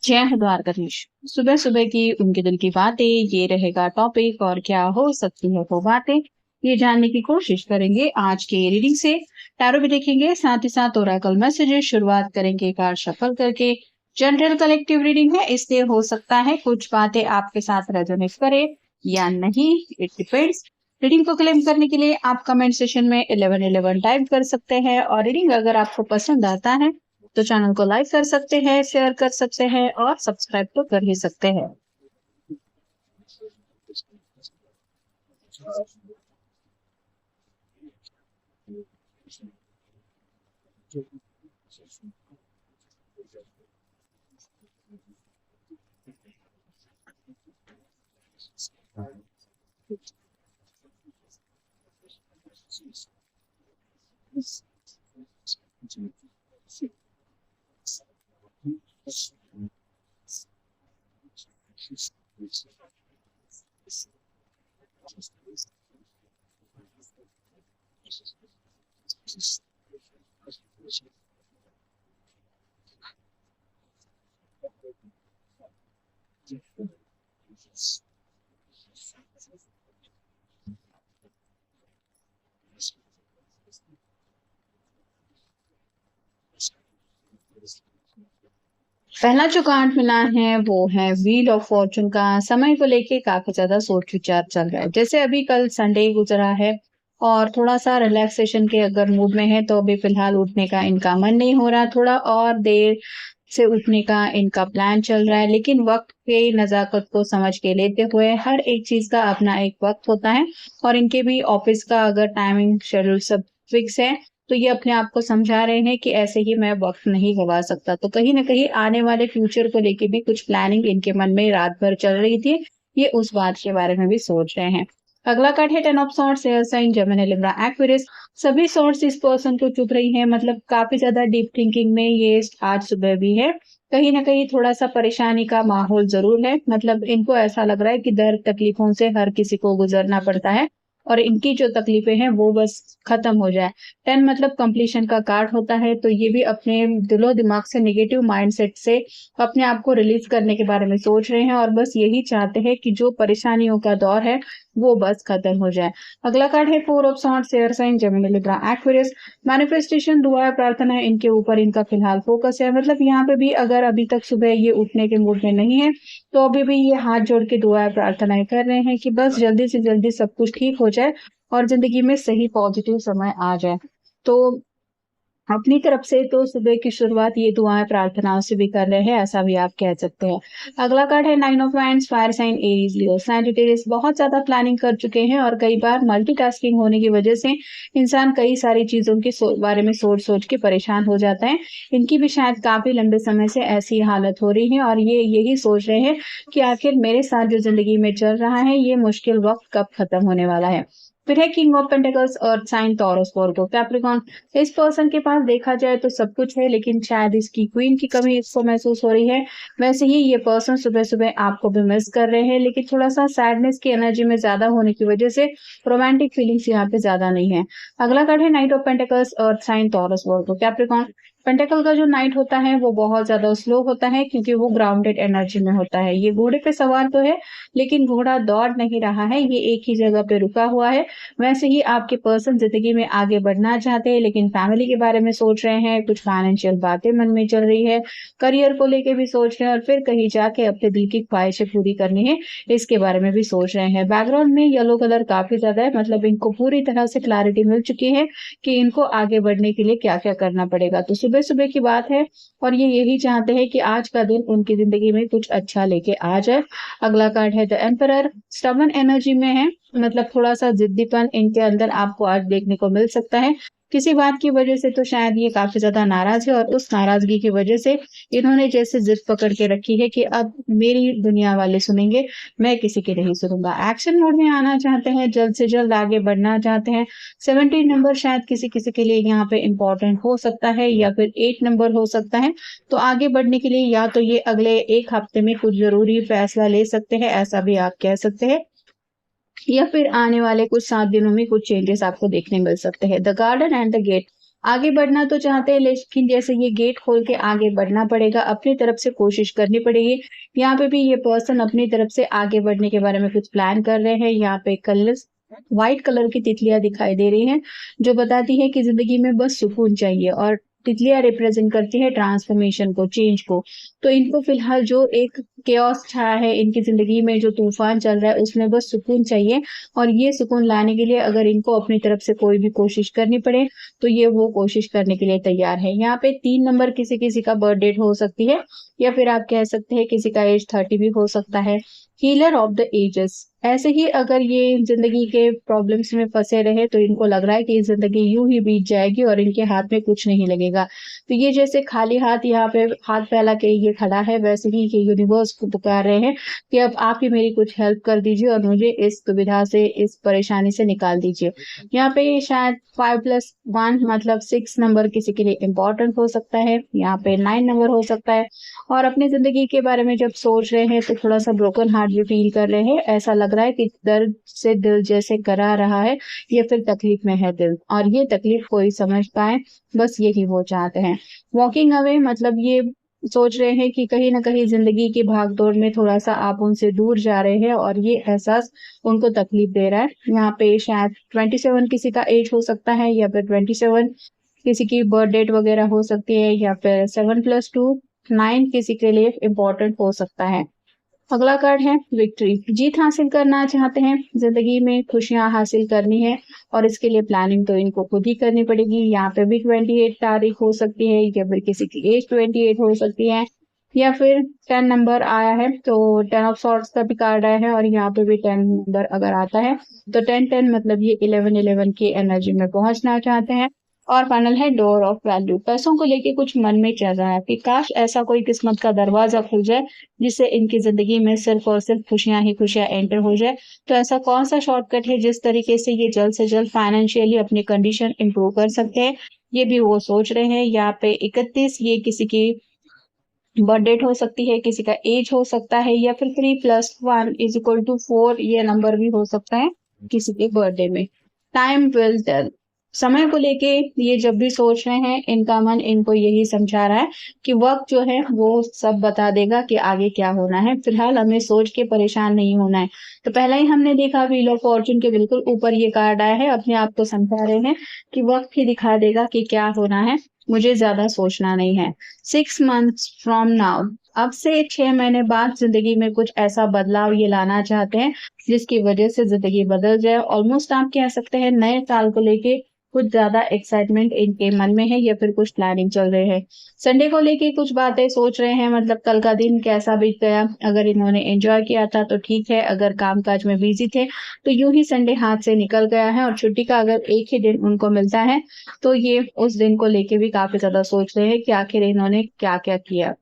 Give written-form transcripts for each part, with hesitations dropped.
जय हो द्वारकाधीश। सुबह सुबह की उनके दिल की बातें, ये रहेगा टॉपिक। और क्या हो सकती है वो बातें, ये जानने की कोशिश करेंगे आज के रीडिंग से। टैरो भी देखेंगे, साथ ही साथ ओरेकल मैसेजेस। शुरुआत करेंगे कार्ड शफल करके। जनरल कलेक्टिव रीडिंग है, इसलिए हो सकता है कुछ बातें आपके साथ रेजोनेट करे या नहीं, इट डिपेंड्स। रीडिंग को क्लेम करने के लिए आप कमेंट सेशन में 1111 टाइप कर सकते हैं। और रीडिंग अगर आपको पसंद आता है तो चैनल को लाइक कर सकते हैं, शेयर कर सकते हैं और सब्सक्राइब तो कर ही सकते हैं। पहला जो कार्ड मिला है वो है व्हील ऑफ फॉर्चून का। समय को लेके काफी ज्यादा सोच विचार चल रहा है। जैसे अभी कल संडे गुजरा है और थोड़ा सा रिलैक्सेशन के अगर मूड में है तो अभी फिलहाल उठने का इनका मन नहीं हो रहा। थोड़ा और देर से उठने का इनका प्लान चल रहा है, लेकिन वक्त के नजाकत को समझ के लेते हुए हर एक चीज का अपना एक वक्त होता है। और इनके भी ऑफिस का अगर टाइमिंग शेड्यूल सब फिक्स है तो ये अपने आप को समझा रहे हैं कि ऐसे ही मैं वक्त नहीं गवा सकता। तो कहीं ना कहीं आने वाले फ्यूचर को लेके भी कुछ प्लानिंग इनके मन में रात भर चल रही थी। ये उस बात के बारे में भी सोच रहे हैं। अगला कार्ड है ten of swords, air sign, Gemini, Libra, Aquarius. सभी सॉर्ड्स इस पर्सन को चुभ रही है, मतलब काफी ज्यादा डीप थिंकिंग में ये आज सुबह भी है। कहीं ना कहीं थोड़ा सा परेशानी का माहौल जरूर है, मतलब इनको ऐसा लग रहा है कि दर्द तकलीफों से हर किसी को गुजरना पड़ता है और इनकी जो तकलीफें हैं वो बस खत्म हो जाए। 10 मतलब कंप्लीशन का कार्ड होता है, तो ये भी अपने दिलो दिमाग से, नेगेटिव माइंडसेट से अपने आप को रिलीज करने के बारे में सोच रहे हैं और बस यही चाहते हैं कि जो परेशानियों का दौर है वो बस खत्म हो जाए। अगला कार्ड है four of swords, air sign, Gemini, Libra, Aquarius. Manifestation, दुआ, प्रार्थना है इनके ऊपर इनका फिलहाल फोकस है। मतलब यहाँ पे भी अगर अभी तक सुबह ये उठने के मूड में नहीं है तो अभी भी ये हाथ जोड़ के दुआ प्रार्थनाएं कर रहे हैं कि बस जल्दी से जल्दी सब कुछ ठीक हो जाए और जिंदगी में सही पॉजिटिव समय आ जाए। तो अपनी तरफ से तो सुबह की शुरुआत ये दुआएं प्रार्थनाओं से भी कर रहे हैं, ऐसा भी आप कह सकते हैं। अगला कार्ड है nine of wands, fire sign, Aries, Leo, Sagittarius. बहुत ज्यादा प्लानिंग कर चुके हैं और कई बार मल्टीटास्किंग होने की वजह से इंसान कई सारी चीजों के बारे में सोच सोच के परेशान हो जाता है। इनकी भी शायद काफी लंबे समय से ऐसी हालत हो रही है और ये यही सोच रहे हैं कि आखिर मेरे साथ जो जिंदगी में चल रहा है ये मुश्किल वक्त कब खत्म होने वाला है। फिर है king of pentacles, earth sign, Taurus, Virgo, Capricorn. इस पर्सन के पास देखा जाए तो सब कुछ है, लेकिन शायद इसकी क्वीन की कमी इसको महसूस हो रही है। वैसे ही ये पर्सन सुबह सुबह आपको भी मिस कर रहे हैं, लेकिन थोड़ा सा सैडनेस की एनर्जी में ज्यादा होने की वजह से रोमांटिक फीलिंग्स यहाँ पे ज्यादा नहीं है। अगला कार्ड है knight of pentacles, earth sign, Taurus, Virgo, Capricorn. Pentacle का जो नाइट होता है वो बहुत ज्यादा स्लो होता है क्योंकि वो ग्राउंडेड एनर्जी में होता है। ये घोड़े पे सवार तो है लेकिन घोड़ा दौड़ नहीं रहा है, ये एक ही जगह पे रुका हुआ है। वैसे ही आपके पर्सन जिंदगी में आगे बढ़ना चाहते हैं लेकिन फैमिली के बारे में सोच रहे हैं, कुछ फाइनेंशियल बातें मन में चल रही है, करियर को लेके भी सोच रहे हैं और फिर कहीं जाके अपने दिल की ख्वाहिशें पूरी करनी है इसके बारे में भी सोच रहे हैं। बैकग्राउंड में येलो कलर काफी ज्यादा है, मतलब इनको पूरी तरह से क्लैरिटी मिल चुकी है कि इनको आगे बढ़ने के लिए क्या क्या करना पड़ेगा। तो सुबह सुबह की बात है और ये यही चाहते हैं कि आज का दिन उनकी जिंदगी में कुछ अच्छा लेके आ जाए। अगला कार्ड है द एम्परर, स्टबन एनर्जी में है, मतलब थोड़ा सा जिद्दीपन इनके अंदर आपको आज देखने को मिल सकता है। किसी बात की वजह से तो शायद ये काफी ज्यादा नाराज है और उस नाराजगी की वजह से इन्होंने जैसे जिद पकड़ के रखी है कि अब मेरी दुनिया वाले सुनेंगे, मैं किसी की नहीं सुनूंगा। एक्शन मोड में आना चाहते हैं, जल्द से जल्द आगे बढ़ना चाहते हैं। 17 नंबर शायद किसी किसी के लिए यहाँ पे इम्पोर्टेंट हो सकता है या फिर 8 नंबर हो सकता है। तो आगे बढ़ने के लिए या तो ये अगले एक हफ्ते में कुछ जरूरी फैसला ले सकते हैं, ऐसा भी आप कह सकते हैं, या फिर आने वाले कुछ 7 दिनों में कुछ चेंजेस आपको देखने मिल सकते हैं। The garden and the gate, आगे बढ़ना तो चाहते हैं, लेकिन जैसे ये गेट खोल के आगे बढ़ना पड़ेगा, अपनी तरफ से कोशिश करनी पड़ेगी। यहाँ पे भी ये पर्सन अपनी तरफ से आगे बढ़ने के बारे में कुछ प्लान कर रहे हैं। यहाँ पे कलर्स व्हाइट कलर की तितलियाँ दिखाई दे रही हैं, जो बताती है कि ज़िंदगी में बस सुकून चाहिए, और तितलियाँ रिप्रेज़ेंट करती है ट्रांसफ़ॉर्मेशन को, चेंज को। तो इनको फ़िलहाल जो एक केओस छाया है इनकी ज़िंदगी में, जो तूफ़ान चल रहा है, उसमें बस सुकून चाहिए, और ये सुकून लाने के लिए अगर इनको अपनी तरफ से कोई भी कोशिश करनी पड़े, तो ये वो कोशिश करने के लिए तैयार है। यहाँ पे 3 नंबर किसी-किसी का बर्थ डेट हो सकती है, या फिर आप कह सकते हैं किसी का एज 30 भी हो सकता है। हीलर ऑफ द एजेस, ऐसे ही अगर ये ज़िंदगी के प्रॉब्लम्स में फँसे रहे, तो इनको लग रहा है कि ज़िंदगी यूँ ही बीत जाएगी और इनके हाथ में कुछ नहीं लगेगा। तो ये जैसे खाली हाथ यहाँ पे हाथ फैला के ये खड़ा है, वैसे ही ये यूनिवर्स को पुकार रहे हैं कि अब आप ही मेरी कुछ हेल्प कर दीजिए और मुझे इस दुविधा से, इस परेशानी से निकाल दीजिए। यहाँ पे शायद 5+1 मतलब 6 नंबर किसी के लिए इम्पोर्टेंट हो सकता है, यहाँ पे 9 नंबर हो सकता है, और अपनी ज़िंदगी के बारे में जब सोच रहे हैं, तो थोड़ा-सा ब्रोकन हार्ट भी फ़ील कर रहे हैं। ऐसा लग रहा है कि दर्द से दिल जैसे करा रहा है, या फिर तकलीफ़ में है दिल, और ये तकलीफ़ कोई समझ पाए, बस यही वो चाहते हैं। वॉकिंग अवे मतलब ये सोच रहे हैं कि कहीं न कहीं ज़िंदगी की भाग-दौड़ में थोड़ा-सा आप उनसे दूर जा रहे हैं, और ये एहसास उनको तकलीफ़ दे रहा है। यहाँ पे शायद 27 किसी का एज हो सकता है, या फिर 27 किसी की बर्थ डेट वग़ैरह हो सकती है, या फिर 7+2 9 किसी के लिए इम्पोर्टेंट हो सकता है। अगला कार्ड है विक्ट्री। जीत हासिल करना चाहते हैं, ज़िंदगी में खुशियाँ हासिल करनी है, और इसके लिए प्लानिंग तो इनको खुद ही करनी पड़ेगी। यहाँ पे भी 28 तारीख हो सकती है, या फिर किसी की एज 28 हो सकती है, या फिर 10 नंबर आया है, तो 10 ऑफ सॉर्ड्स का भी कार्ड आया है, और यहाँ पे भी 10 नंबर अगर आता है, तो 10-10 मतलब ये 11-11 की एनर्जी में पहुँचना चाहते हैं। और फाइनल है डोर ऑफ वैल्यू। पैसों को लेके कुछ मन में चल रहा है कि काश ऐसा कोई किस्मत का दरवाज़ा खुल जाए, जिससे इनकी ज़िंदगी में सिर्फ़ और सिर्फ़ खुशियाँ ही खुशियाँ एंटर हो जाए। तो ऐसा कौन-सा शॉर्टकट है जिस तरीके से ये जल्द से जल्द फाइनेंशियली अपनी कंडीशन इम्प्रूव कर सकते हैं, ये भी वो सोच रहे हैं। यहाँ पे 31 ये किसी की बर्थ डेट हो सकती है, किसी का एज हो सकता है, या फिर 3+1=4 ये नंबर भी हो सकता है किसी के बर्थडे में। टाइम विल टेल, समय को लेके ये जब भी सोच रहे हैं, इनका मन इनको यही समझा रहा है कि वक़्त जो है वो सब बता देगा कि आगे क्या होना है। फिलहाल हमें सोच के परेशान नहीं होना है। तो पहला ही हमने देखा व्हील ऑफ फॉर्च्यून के बिल्कुल ऊपर ये कार्ड आया है, अपने आप को समझा रहे हैं कि वक़्त ही दिखा देगा कि क्या होना है, मुझे ज़्यादा सोचना नहीं है। 6 मंथ्स फ्रॉम नाउ, अब से 6 महीने बाद ज़िंदगी में कुछ ऐसा बदलाव ये लाना चाहते हैं, जिसकी वजह से ज़िंदगी बदल जाए। ऑलमोस्ट आप कह सकते हैं नए साल को लेके कुछ ज़्यादा एक्साइटमेंट इनके मन में है, या फिर कुछ प्लानिंग चल रहे हैं। संडे को लेके कुछ बातें सोच रहे हैं, मतलब कल का दिन कैसा बीत गया। अगर इन्होंने एन्जॉय किया था तो ठीक है, अगर काम-काज में बिज़ी थे, तो यूँ ही संडे हाथ से निकल गया है, और छुट्टी का अगर एक ही दिन उनको मिलता है, तो ये उस दिन को लेके भी काफ़ी ज़्यादा सोच रहे हैं कि आखिर इन्होंने क्या-क्या किया।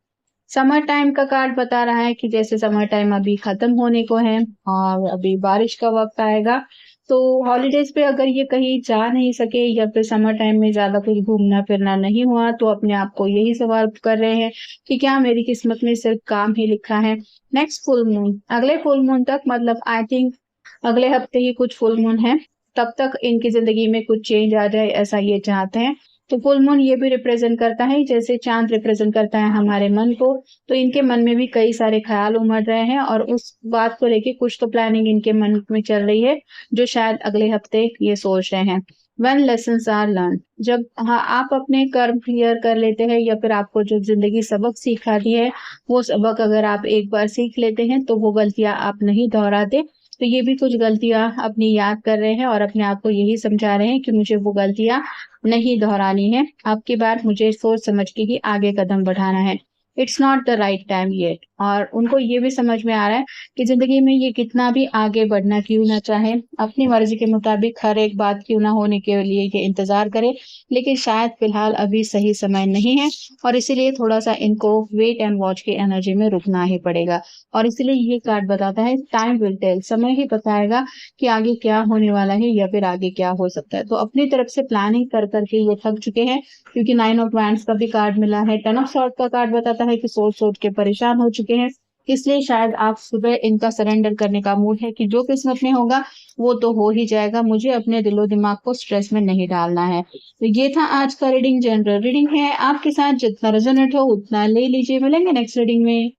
समर टाइम का कार्ड बता रहा है कि जैसे समर टाइम अभी खत्म होने को है, और अभी बारिश का वक़्त आएगा, तो हॉलिडेज़ पे अगर ये कहीं जा नहीं सके, या फिर समर टाइम में ज़्यादा कुछ घूमना-फिरना नहीं हुआ, तो अपने आप को यही सवाल कर रहे हैं कि क्या मेरी किस्मत में सिर्फ़ काम ही लिखा है? नेक्स्ट फुल मून, अगले फुल मून तक, मतलब आई थिंक अगले हफ्ते ही कुछ फुल मून है, तब तक इनकी ज़िंदगी में कुछ चेंज आ जाए, ऐसा ये चाहते हैं। तो फुल मून ये भी रिप्रेज़ेंट करता है, जैसे चाँद रिप्रेज़ेंट करता है हमारे मन को, तो इनके मन में भी कई सारे ख़्याल उमड़ रहे हैं, और उस बात को लेके कुछ तो प्लानिंग इनके मन में चल रही है, जो शायद अगले हफ्ते ये सोच रहे हैं। व्हेन लेसन्स आर लर्न्ड, जब हाँ, आप अपने कर्म क्लियर कर लेते हैं, या फिर आपको जो ज़िंदगी सबक सिखाती है, वो सबक अगर आप एक बार सीख लेते हैं, तो वो गलतियाँ आप नहीं दोहराते। तो ये भी कुछ गलतियाँ अपनी याद कर रहे हैं, और अपने आप को यही समझा रहे हैं कि मुझे वो गलतियाँ नहीं दोहरानी है। अब की बार मुझे सोच समझ के ही आगे कदम बढ़ाना है। It's not the right time yet, और उनको ये भी समझ में आ रहा है कि ज़िंदगी में ये कितना भी आगे बढ़ना क्यों ना चाहे, अपनी मर्ज़ी के मुताबिक हर एक बात क्यों ना होने के लिए ये इंतज़ार करे, लेकिन शायद फ़िलहाल अभी सही समय नहीं है, और इसीलिए थोड़ा-सा इनको वेट एंड वॉच की एनर्जी में रुकना ही पड़ेगा। और इसीलिए ये कार्ड बताता है टाइम विल टेल, समय ही बताएगा कि आगे क्या होने वाला है, या फिर आगे क्या हो सकता है। तो अपनी तरफ से प्लानिंग कर कर के ये थक चुके हैं, क्योंकि 9 ऑफ वैंड्स का भी कार्ड मिला है। 10 ऑफ सॉर्ड का कार्ड बताता है कि सोच-सोच के परेशान हो चुके हैं, इसलिए शायद आप सुबह इनका सरेंडर करने का मूड है कि जो किस्मत में होगा वो तो हो ही जाएगा, मुझे अपने दिलो-दिमाग को स्ट्रेस में नहीं डालना है। तो ये था आज का रीडिंग, जनरल रीडिंग है, आपके साथ जितना रेज़ोनेट हो उतना ले लीजिए। मिलेंगे नेक्स्ट रीडिंग में।